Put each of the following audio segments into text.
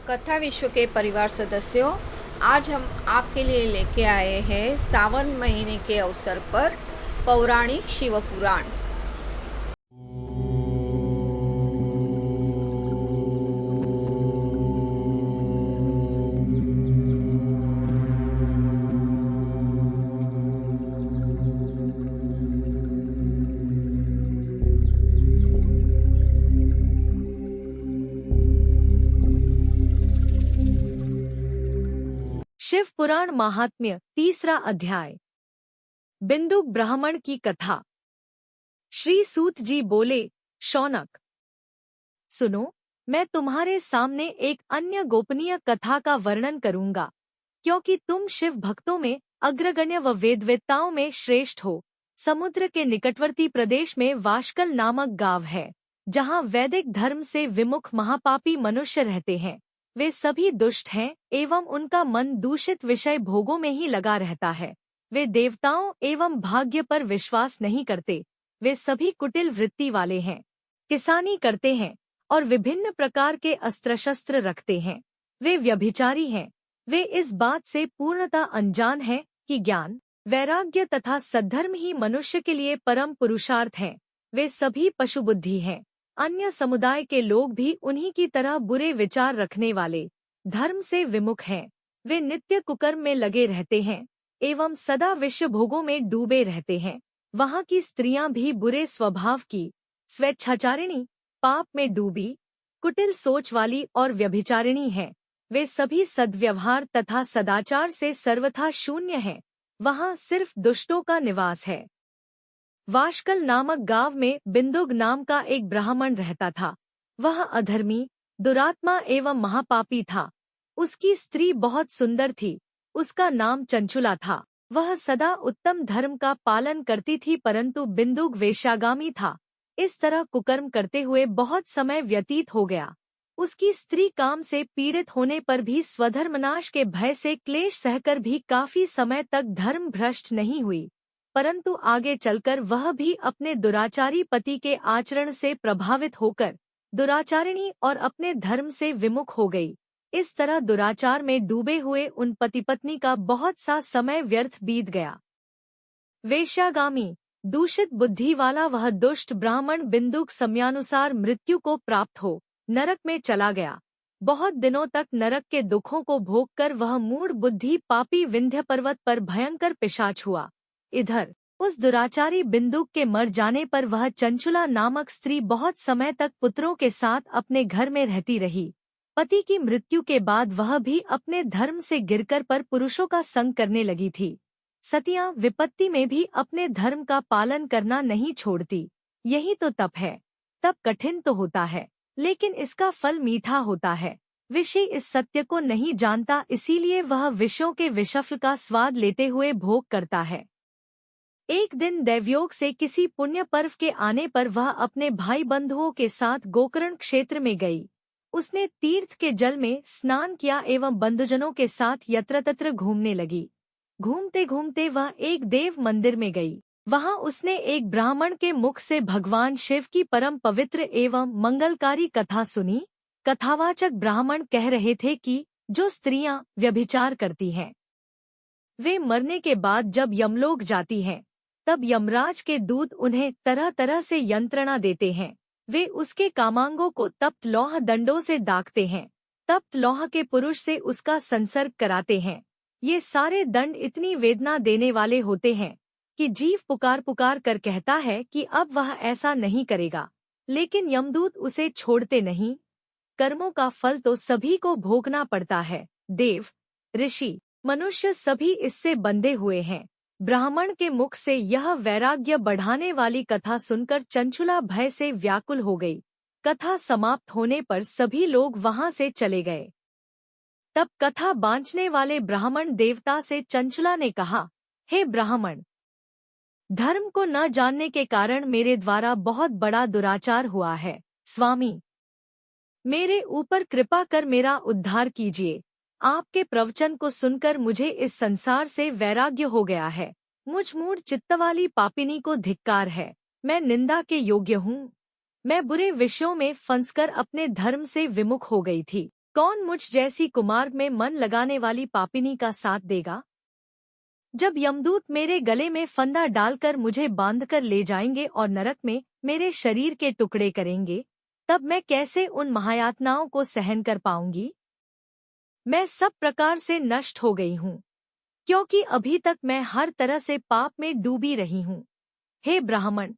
कथा विश्व के परिवार सदस्यों, आज हम आपके लिए लेके आए हैं सावन महीने के अवसर पर पौराणिक शिव पुराण। शिव पुराण महात्म्य तीसरा अध्याय। बिंदुक ब्राह्मण की कथा। श्री सूत जी बोले, शौनक सुनो, मैं तुम्हारे सामने एक अन्य गोपनीय कथा का वर्णन करूंगा, क्योंकि तुम शिव भक्तों में अग्रगण्य व वेदवेत्ताओं में श्रेष्ठ हो। समुद्र के निकटवर्ती प्रदेश में वाशकल नामक गांव है, जहां वैदिक धर्म से विमुख महापापी मनुष्य रहते हैं। वे सभी दुष्ट हैं एवं उनका मन दूषित विषय भोगों में ही लगा रहता है। वे देवताओं एवं भाग्य पर विश्वास नहीं करते। वे सभी कुटिल वृत्ति वाले हैं, किसानी करते हैं और विभिन्न प्रकार के अस्त्र शस्त्र रखते हैं। वे व्यभिचारी हैं। वे इस बात से पूर्णतः अनजान हैं कि ज्ञान, वैराग्य तथा सद्धर्म ही मनुष्य के लिए परम पुरुषार्थ हैं। वे सभी पशुबुद्धि हैं। अन्य समुदाय के लोग भी उन्हीं की तरह बुरे विचार रखने वाले, धर्म से विमुख हैं। वे नित्य कुकर्म में लगे रहते हैं एवं सदा विषय भोगों में डूबे रहते हैं। वहाँ की स्त्रियां भी बुरे स्वभाव की, स्वेच्छाचारिणी, पाप में डूबी, कुटिल सोच वाली और व्यभिचारिणी हैं। वे सभी सद्व्यवहार तथा सदाचार से सर्वथा शून्य हैं। वहाँ सिर्फ दुष्टों का निवास है। वाशकल नामक गांव में बिंदुक नाम का एक ब्राह्मण रहता था। वह अधर्मी, दुरात्मा एवं महापापी था। उसकी स्त्री बहुत सुंदर थी। उसका नाम चंचुला था। वह सदा उत्तम धर्म का पालन करती थी, परंतु बिंदुक वेश्यागामी था। इस तरह कुकर्म करते हुए बहुत समय व्यतीत हो गया। उसकी स्त्री काम से पीड़ित होने पर भी स्वधर्मनाश के भय से क्लेश सहकर भी काफी समय तक धर्म भ्रष्ट नहीं हुई, परंतु आगे चलकर वह भी अपने दुराचारी पति के आचरण से प्रभावित होकर दुराचारिणी और अपने धर्म से विमुख हो गई। इस तरह दुराचार में डूबे हुए उन पति पत्नी का बहुत सा समय व्यर्थ बीत गया। वेश्यागामी, दूषित बुद्धि वाला वह दुष्ट ब्राह्मण बिंदुक समयानुसार मृत्यु को प्राप्त हो नरक में चला गया। बहुत दिनों तक नरक के दुखों को भोगकर वह मूढ़ बुद्धि पापी विंध्य पर्वत पर भयंकर पिशाच हुआ। इधर उस दुराचारी बिंदुक के मर जाने पर वह चंचुला नामक स्त्री बहुत समय तक पुत्रों के साथ अपने घर में रहती रही। पति की मृत्यु के बाद वह भी अपने धर्म से गिरकर पर पुरुषों का संग करने लगी थी। सतियां विपत्ति में भी अपने धर्म का पालन करना नहीं छोड़ती। यही तो तप है। तप कठिन तो होता है, लेकिन इसका फल मीठा होता है। ऋषि इस सत्य को नहीं जानता, इसीलिए वह विषयों के विषफल का स्वाद लेते हुए भोग करता है। एक दिन दैवयोग से किसी पुण्य पर्व के आने पर वह अपने भाई बंधुओं के साथ गोकर्ण क्षेत्र में गई। उसने तीर्थ के जल में स्नान किया एवं बंधुजनों के साथ यत्र तत्र घूमने लगी। घूमते घूमते वह एक देव मंदिर में गई। वहां उसने एक ब्राह्मण के मुख से भगवान शिव की परम पवित्र एवं मंगलकारी कथा सुनी। कथावाचक ब्राह्मण कह रहे थे कि जो स्त्रियां व्यभिचार करती हैं, वे मरने के बाद जब यमलोक जाती हैं, तब यमराज के दूत उन्हें तरह तरह से यंत्रणा देते हैं। वे उसके कामांगों को तप्त लौह दंडों से दागते हैं। तप्त लौह के पुरुष से उसका संसर्ग कराते हैं। ये सारे दंड इतनी वेदना देने वाले होते हैं कि जीव पुकार पुकार कर कहता है कि अब वह ऐसा नहीं करेगा, लेकिन यमदूत उसे छोड़ते नहीं। कर्मों का फल तो सभी को भोगना पड़ता है। देव, ऋषि, मनुष्य सभी इससे बंधे हुए हैं। ब्राह्मण के मुख से यह वैराग्य बढ़ाने वाली कथा सुनकर चंचुला भय से व्याकुल हो गई। कथा समाप्त होने पर सभी लोग वहां से चले गए। तब कथा बांचने वाले ब्राह्मण देवता से चंचुला ने कहा, हे ब्राह्मण, धर्म को न जानने के कारण मेरे द्वारा बहुत बड़ा दुराचार हुआ है। स्वामी, मेरे ऊपर कृपा कर मेरा उद्धार कीजिए। आपके प्रवचन को सुनकर मुझे इस संसार से वैराग्य हो गया है। मुझ मूढ़ चित्तवाली पापिनी को धिक्कार है। मैं निंदा के योग्य हूँ। मैं बुरे विषयों में फंसकर अपने धर्म से विमुख हो गई थी। कौन मुझ जैसी कुमार्ग में मन लगाने वाली पापिनी का साथ देगा? जब यमदूत मेरे गले में फंदा डालकर मुझे बांधकर ले जाएंगे और नरक में मेरे शरीर के टुकड़े करेंगे, तब मैं कैसे उन महायातनाओं को सहन कर पाऊंगी? मैं सब प्रकार से नष्ट हो गई हूँ, क्योंकि अभी तक मैं हर तरह से पाप में डूबी रही हूँ। हे ब्राह्मण,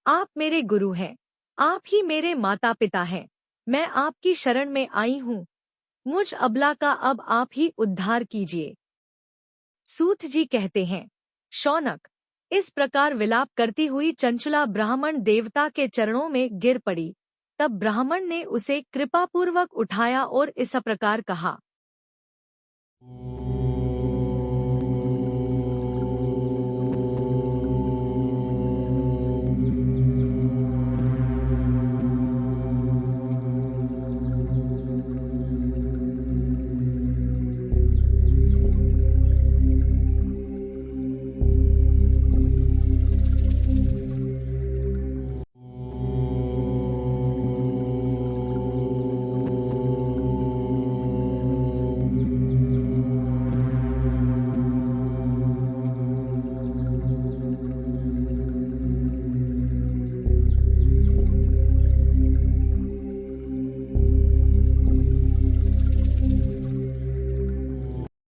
आप मेरे गुरु हैं, आप ही मेरे माता पिता हैं। मैं आपकी शरण में आई हूँ, मुझ अबला का अब आप ही उद्धार कीजिए। सूत जी कहते हैं, शौनक, इस प्रकार विलाप करती हुई चंचुला ब्राह्मण देवता के चरणों में गिर पड़ी। तब ब्राह्मण ने उसे कृपापूर्वक उठाया और इस प्रकार कहा।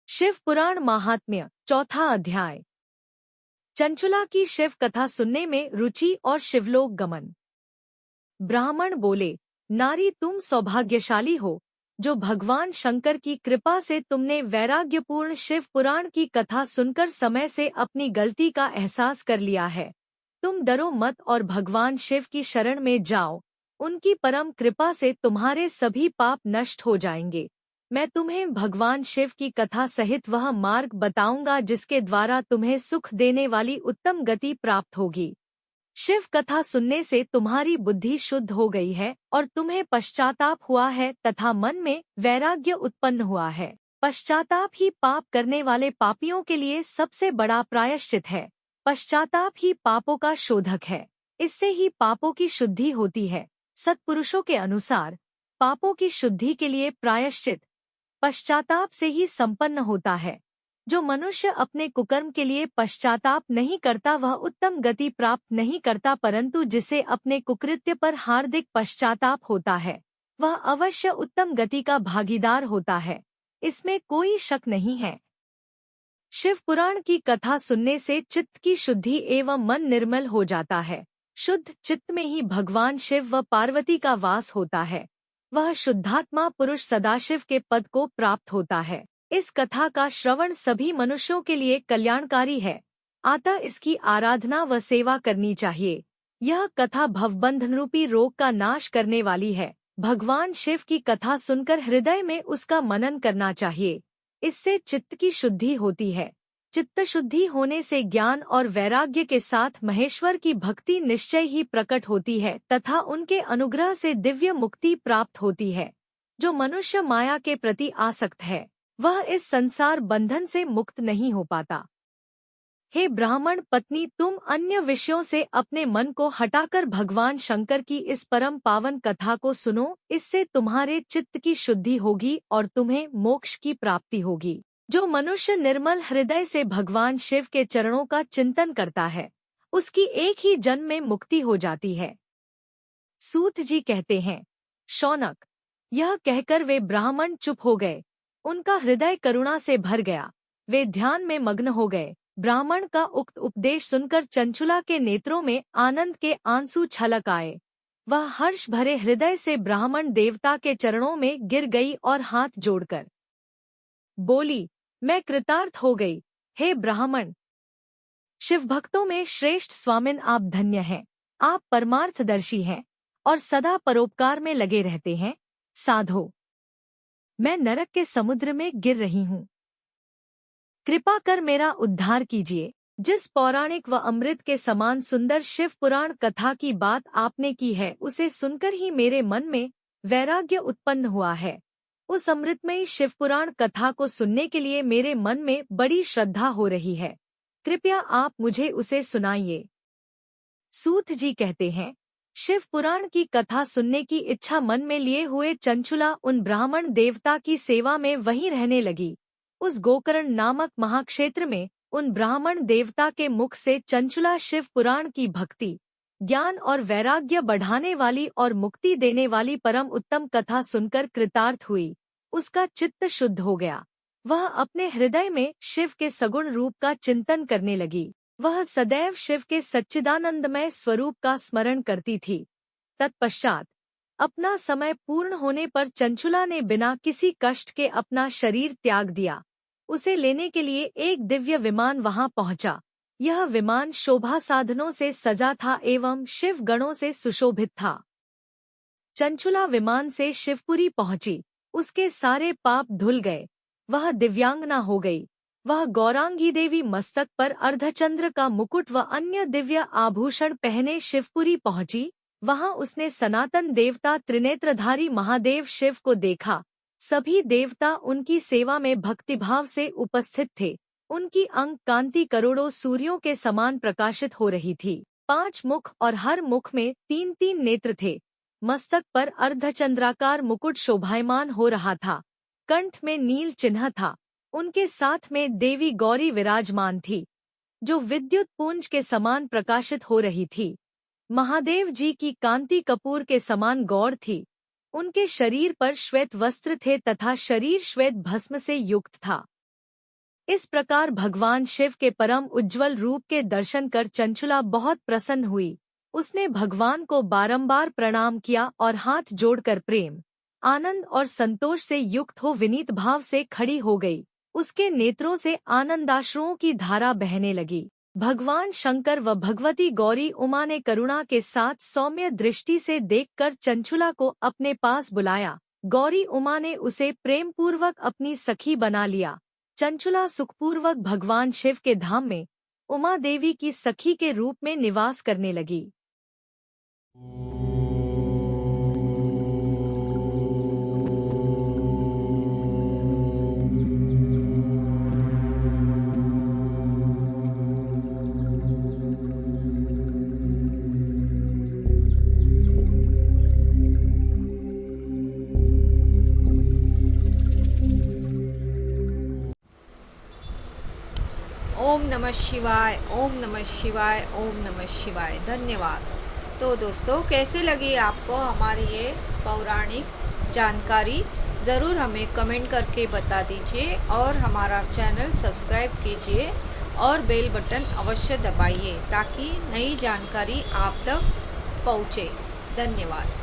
शिव पुराण महात्म्य, चौथा अध्याय। चंचुला की शिव कथा सुनने में रुचि और शिवलोक गमन। ब्राह्मण बोले, नारी, तुम सौभाग्यशाली हो, जो भगवान शंकर की कृपा से तुमने वैराग्यपूर्ण शिव पुराण की कथा सुनकर समय से अपनी गलती का एहसास कर लिया है। तुम डरो मत और भगवान शिव की शरण में जाओ, उनकी परम कृपा से तुम्हारे सभी पाप नष्ट हो जाएंगे। मैं तुम्हें भगवान शिव की कथा सहित वह मार्ग बताऊंगा जिसके द्वारा तुम्हें सुख देने वाली उत्तम गति प्राप्त होगी। शिव कथा सुनने से तुम्हारी बुद्धि शुद्ध हो गई है और तुम्हें पश्चाताप हुआ है तथा मन में वैराग्य उत्पन्न हुआ है। पश्चाताप ही पाप करने वाले पापियों के लिए सबसे बड़ा प्रायश्चित है। पश्चाताप ही पापों का शोधक है, इससे ही पापों की शुद्धि होती है। सत्पुरुषों के अनुसार पापों की शुद्धि के लिए प्रायश्चित पश्चाताप से ही संपन्न होता है। जो मनुष्य अपने कुकर्म के लिए पश्चाताप नहीं करता वह उत्तम गति प्राप्त नहीं करता, परंतु जिसे अपने कुकृत्य पर हार्दिक पश्चाताप होता है वह अवश्य उत्तम गति का भागीदार होता है, इसमें कोई शक नहीं है। शिव पुराण की कथा सुनने से चित्त की शुद्धि एवं मन निर्मल हो जाता है। शुद्ध चित्त में ही भगवान शिव व पार्वती का वास होता है। वह शुद्धात्मा पुरुष सदाशिव के पद को प्राप्त होता है। इस कथा का श्रवण सभी मनुष्यों के लिए कल्याणकारी है, अतः इसकी आराधना व सेवा करनी चाहिए। यह कथा भवबंधन रूपी रोग का नाश करने वाली है। भगवान शिव की कथा सुनकर हृदय में उसका मनन करना चाहिए, इससे चित्त की शुद्धि होती है। चित्त शुद्धि होने से ज्ञान और वैराग्य के साथ महेश्वर की भक्ति निश्चय ही प्रकट होती है तथा उनके अनुग्रह से दिव्य मुक्ति प्राप्त होती है। जो मनुष्य माया के प्रति आसक्त है वह इस संसार बंधन से मुक्त नहीं हो पाता। हे ब्राह्मण पत्नी, तुम अन्य विषयों से अपने मन को हटाकर भगवान शंकर की इस परम पावन कथा को सुनो, इससे तुम्हारे चित्त की शुद्धि होगी और तुम्हें मोक्ष की प्राप्ति होगी। जो मनुष्य निर्मल हृदय से भगवान शिव के चरणों का चिंतन करता है उसकी एक ही जन्म में मुक्ति हो जाती है। सूत जी कहते हैं, शौनक, यह कहकर वे ब्राह्मण चुप हो गए। उनका हृदय करुणा से भर गया, वे ध्यान में मग्न हो गए। ब्राह्मण का उक्त उपदेश सुनकर चंचुला के नेत्रों में आनंद के आंसू छलक आए। वह हर्ष भरे हृदय से ब्राह्मण देवता के चरणों में गिर गई और हाथ जोड़कर बोली, मैं कृतार्थ हो गई। हे ब्राह्मण, शिव भक्तों में श्रेष्ठ स्वामिन आप धन्य हैं। आप परमार्थदर्शी हैं और सदा परोपकार में लगे रहते हैं। साधो, मैं नरक के समुद्र में गिर रही हूँ, कृपा कर मेरा उद्धार कीजिए। जिस पौराणिक व अमृत के समान सुंदर शिव पुराण कथा की बात आपने की है उसे सुनकर ही मेरे मन में वैराग्य उत्पन्न हुआ है। उस अमृतमयी शिव पुराण कथा को सुनने के लिए मेरे मन में बड़ी श्रद्धा हो रही है, कृपया आप मुझे उसे सुनाइए। सूत जी कहते हैं, शिव पुराण की कथा सुनने की इच्छा मन में लिए हुए चंचुला उन ब्राह्मण देवता की सेवा में वहीं रहने लगी। उस गोकर्ण नामक महाक्षेत्र में उन ब्राह्मण देवता के मुख से चंचुला शिव पुराण की भक्ति, ज्ञान और वैराग्य बढ़ाने वाली और मुक्ति देने वाली परम उत्तम कथा सुनकर कृतार्थ हुई। उसका चित्त शुद्ध हो गया। वह अपने हृदय में शिव के सगुण रूप का चिंतन करने लगी। वह सदैव शिव के सच्चिदानंदमय स्वरूप का स्मरण करती थी। तत्पश्चात अपना समय पूर्ण होने पर चंचुला ने बिना किसी कष्ट के अपना शरीर त्याग दिया। उसे लेने के लिए एक दिव्य विमान वहां पहुंचा। यह विमान शोभा साधनों से सजा था एवं शिव गणों से सुशोभित था। चंचुला विमान से शिवपुरी पहुंची। उसके सारे पाप धुल गए। वह दिव्यांगना हो गई। वह गौरांगी देवी मस्तक पर अर्धचंद्र का मुकुट व अन्य दिव्य आभूषण पहने शिवपुरी पहुंची। वहां उसने सनातन देवता त्रिनेत्रधारी महादेव शिव को देखा। सभी देवता उनकी सेवा में भक्तिभाव से उपस्थित थे। उनकी अंग कांति करोड़ों सूर्यों के समान प्रकाशित हो रही थी। 5 मुख और हर मुख में 3-3 नेत्र थे। मस्तक पर अर्धचंद्राकार मुकुट शोभायमान हो रहा था। कंठ में नील चिन्ह था। उनके साथ में देवी गौरी विराजमान थी, जो विद्युत पुंज के समान प्रकाशित हो रही थी। महादेव जी की कांति कपूर के समान गौर थी। उनके शरीर पर श्वेत वस्त्र थे तथा शरीर श्वेत भस्म से युक्त था। इस प्रकार भगवान शिव के परम उज्ज्वल रूप के दर्शन कर चंचुला बहुत प्रसन्न हुई। उसने भगवान को बारंबार प्रणाम किया और हाथ जोड़कर प्रेम, आनंद और संतोष से युक्त हो विनीत भाव से खड़ी हो गई। उसके नेत्रों से आनंदाश्रुओं की धारा बहने लगी। भगवान शंकर व भगवती गौरी उमा ने करुणा के साथ सौम्य दृष्टि से देखकर चंचुला को अपने पास बुलाया। गौरी उमा ने उसे प्रेमपूर्वक अपनी सखी बना लिया। चंचुला सुखपूर्वक भगवान शिव के धाम में उमा देवी की सखी के रूप में निवास करने लगी। ओम नमः शिवाय, ओम नमः शिवाय, ओम नमः शिवाय। धन्यवाद। तो दोस्तों, कैसे लगी आपको हमारी ये पौराणिक जानकारी? ज़रूर हमें कमेंट करके बता दीजिए और हमारा चैनल सब्सक्राइब कीजिए और बेल बटन अवश्य दबाइए ताकि नई जानकारी आप तक पहुँचे। धन्यवाद।